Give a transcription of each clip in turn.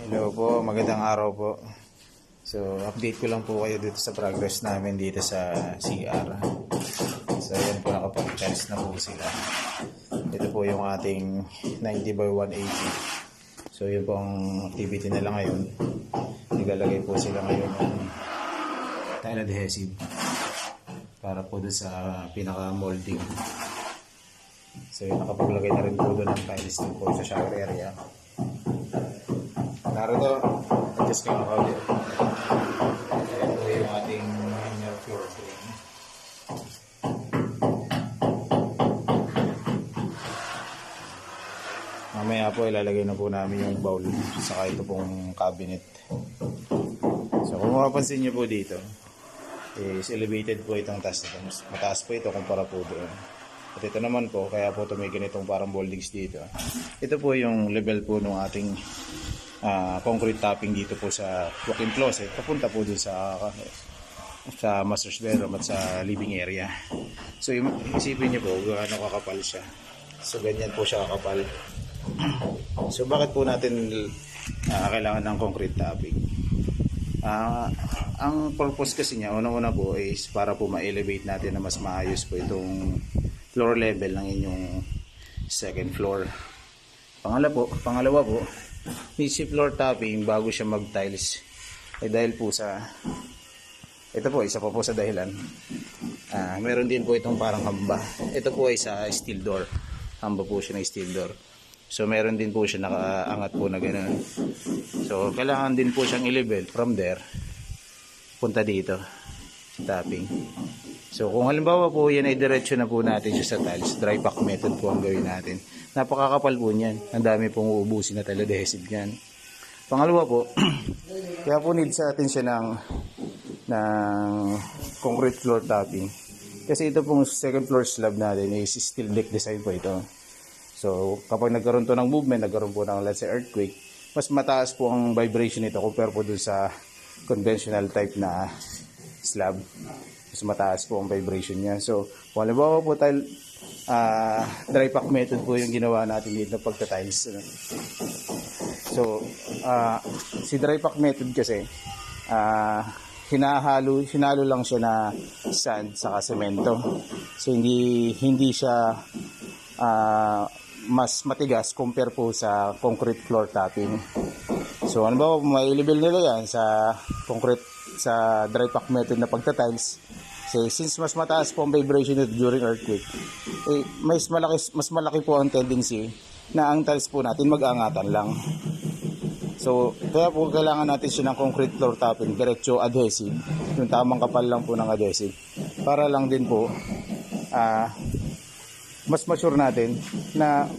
Hello po, magandang araw po. So, update ko lang po kayo dito sa progress namin dito sa CR. So, yan po, nakapag-test na po sila. Ito po yung ating 90 by 180. So, yun po ang activity nila ngayon. Nilalagay po sila ngayon ng tile adhesive para po doon sa pinaka-molding. So, yun, nakapaglagay na rin po doon ng tiles din po sa shower area. Narito, adjust ko ng audio. Ayan po yung ating inner floor frame. Mamaya po ilalagay na po namin yung bowl saka ito pong cabinet. So kung mapapansin nyo po dito, is elevated po itong taas nito. Mas mataas po ito kumpara po doon. At ito naman po, kaya po tumigil itong parang moldings dito. Ito po yung level po ng ating concrete topping dito po sa walk-in closet, papunta po dun sa master's bedroom at sa living area. So isipin niyo po gaano kakapal siya. So ganyan po siya kakapal. So bakit po natin kailangan ng concrete topping? Ang purpose kasi niya, una-una po is para po ma-elevate natin na mas maayos po itong floor level ng inyong second floor. Pangalawa po, si floor topping bago siya mag-tiles ay dahil po sa ito po, isa pa po sa dahilan, meron din po itong parang hamba. Ito po ay sa steel door, hamba po siya ng steel door. So meron din po siya nakaangat po na gano'n. So kailangan din po siyang i-level from there punta dito sa topping. So kung halimbawa po yan ay diretso na po natin siya sa tiles, dry pack method po ang gawin natin. Napakakapal po niyan. Ang dami pong uubusin na tile adhesive niyan. Pangalawa po, kaya po need sa atin siya ng concrete floor topping. Kasi ito pong second floor slab natin is steel deck design po ito. So kapag nagkaroon to ng movement, nagkaroon po ng let's say earthquake, mas mataas po ang vibration nito compare po dun sa conventional type na slab. Mas mataas po ang vibration niya. So kung halimbawa po tayo dry pack method po yung ginawa natin dito na pagta-tiles. So, si dry pack method kasi, hinalo lang siya na sand saka semento. So, hindi siya mas matigas compare po sa concrete floor topping. So, ano ba, may level nila yan sa concrete, sa dry pack method na pagta-tiles. Since mas mataas po ang vibration nito during earthquake, mas malaki po ang tendency na ang tiles po natin mag-angatan lang. So, kaya po kailangan natin siya ng concrete floor topping, diretso adhesive, yung tamang kapal lang po ng adhesive. Para lang din po, mas mature natin na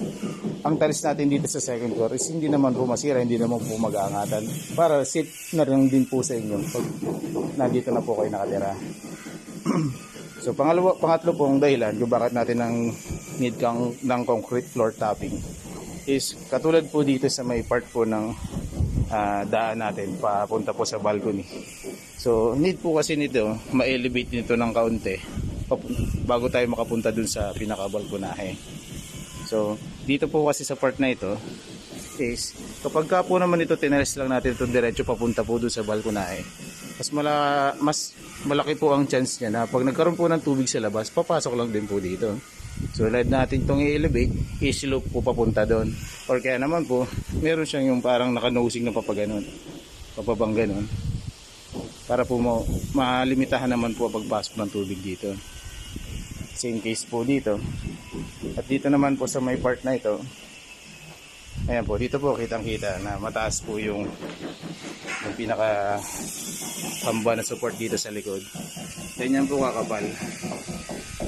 ang tiles natin dito sa second floor is hindi naman po masira, hindi naman po mag-aangatan. Para safe na rin din po sa inyo pag nandito na po kayo nakatira. So pangatlo pong dahilan kung bakit natin need ng concrete floor topping is katulad po dito sa may part po ng daan natin papunta po sa balcony. So need po kasi nito ma-elevate nito ng kaunti bago tayo makapunta dun sa pinaka-balkonahe. So dito po kasi sa part na ito is kapag ka po naman ito tineres lang natin ito diretso papunta po dun sa balkonahe, mas malaki po ang chance niya na pag nagkaroon po ng tubig sa labas, papasok lang din po dito. So, let natin itong i-elevate, i-slope po papunta doon. Or kaya naman po, meron siyang yung parang naka-nosing na papaganon, papabang ganon. Para po malimitahan naman po ang pagpasok ng tubig dito. Same case po dito. At dito naman po sa may part na ito, ayan po, dito po kitang-kita na mataas po yung pinaka hamba na support dito sa likod. Ganyan po kakapal.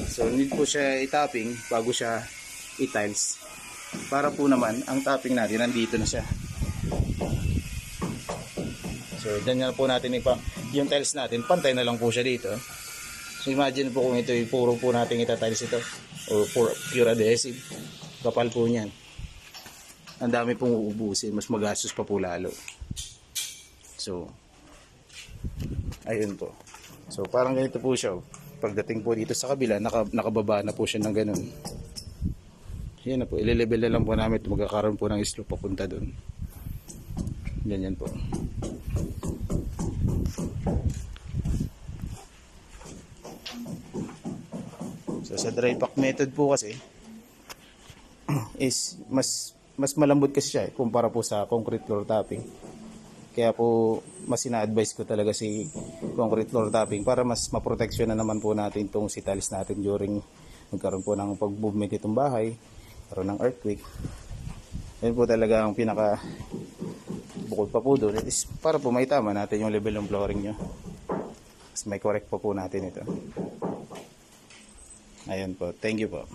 So need po siya i-topping bago siya i-tiles. Para po naman ang topping natin nandito na siya. So ganyan po natin yung tiles natin, pantay na lang po siya dito. So imagine po kung ito yung puro po natin ita-tiles ito o pure adhesive. Kapal po niyan. Ang dami pong uubusin, mas magastos pa po lalo. So, ayun po. So, parang ganito po siya. Pagdating po dito sa kabila, nakababa na po siya ng ganun. Yan na po, ile-level na lang po namin. Magkakaroon po ng slope papunta doon. Ganyan po. So sa dry pack method po kasi is mas malambot kasi siya kumpara po sa concrete floor topping. Kaya po mas ina-advise ko talaga si concrete floor topping para mas maproteksyon na naman po natin itong si tiles natin during magkaroon po ng pag-movement itong bahay, karoon ng earthquake. Yan po talaga ang pinaka bukod pa po doon is para po may tama natin yung level ng flooring nyo. Mas may correct pa po natin ito. Ayan po. Thank you po.